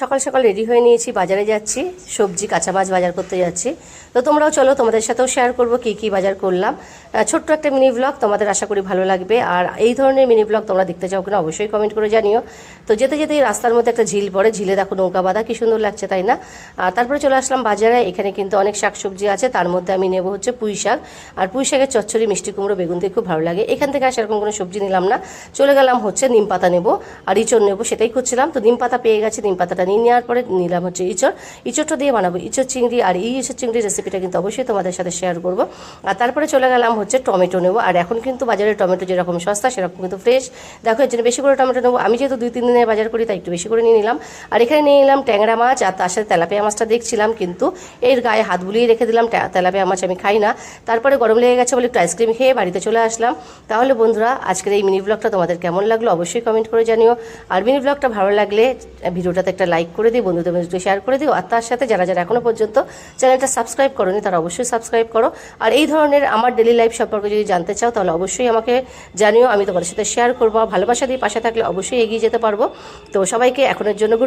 সকাল সকাল রেডি হয়ে নিয়েছি, বাজারে যাচ্ছি, সবজি কাঁচা মাছ বাজার করতে যাচ্ছি। তো তোমরাও চলো, তোমাদের সাথেও শেয়ার করব কী কী বাজার করলাম। ছোট্ট একটা মিনি ব্লগ, তোমাদের আশা করি ভালো লাগবে। আর এই ধরনের মিনি ব্লগ তোমরা দেখতে চাও কিনা অবশ্যই কমেন্ট করে জানিও। তো যেতে যেতে এই রাস্তার মধ্যে একটা ঝিল পড়ে, ঝিলে দেখো নৌকা বাঁধা, কী সুন্দর লাগছে তাই না? আর তারপরে চলে আসলাম বাজারে। এখানে কিন্তু অনেক শাকসবজি আছে, তার মধ্যে আমি নেব হচ্ছে পুঁই শাক। আর পুঁই শাকের চচ্চড়ি, মিষ্টি কুমড়ো, বেগুন দিয়ে খুব ভালো লাগে। এখান থেকে আর সেরকম কোনো সবজি নিলাম না, চলে গেলাম হচ্ছে নিম পাতা নেবো আর ইঁচড় নেবো, সেটাই খুঁজছিলাম। তো নিম পাতা পেয়ে গেছি, নিম পাতাটা নিয়ে নেওয়ার পরে নিলাম হচ্ছে ইঁচড়টা দিয়ে বানাবো ইঁচড় চিংড়ি। আর এই ইঁচড় চিংড়ির রেসিপিটা কিন্তু অবশ্যই তোমাদের সাথে শেয়ার করবো। আর তারপরে চলে গেলাম হচ্ছে টমেটো নেবো। আর এখন কিন্তু বাজারে টমেটো যেরকম সস্তা সেরকম কিন্তু ফ্রেশ, দেখো এর জন্য বেশি করে টমেটো নেবো। আমি যেহেতু 2-3 দিনের বাজার করি তাই একটু বেশি করে নিয়ে নিলাম। আর এখানে নিয়ে নিলাম ট্যাংরা মাছ, আর তার সাথে তেলাপিয়া মাছটা দেখছিলাম, কিন্তু এর গায়ে হাত বুলিয়ে রেখে দিলাম। তেলাপিয়া মাছ আমি খাই না। তারপরে গরম লেগে গেছে বলে একটু আইসক্রিম খেয়ে বাড়িতে চলে আসলাম। তাহলে বন্ধুরা, আজকের এই মিনি ব্লগটা তোমাদের কেমন লাগলো অবশ্যই কমেন্ট করে জানিও। আর মিনি ব্লগটা ভালো লাগলে ভিডিওটাতে একটা লাইক করে দিই, বন্ধুদের মধ্যে শেয়ার করে দিও। আর তার সাথে যারা যারা এখনও পর্যন্ত চ্যানেলটা সাবস্ক্রাইব করোনি তারা অবশ্যই সাবস্ক্রাইব করো। আর এই ধরনের আমার ডেলি লাইফ সম্পর্কে যদি জানতে চাও তাহলে অবশ্যই আমাকে জানিও, আমি তোমাদের সাথে শেয়ার করবো। ভালোবাসা দিয়ে পাশে থাকলে অবশ্যই এগিয়ে যেতে পারবো। তো সবাইকে এখনের জন্য গুড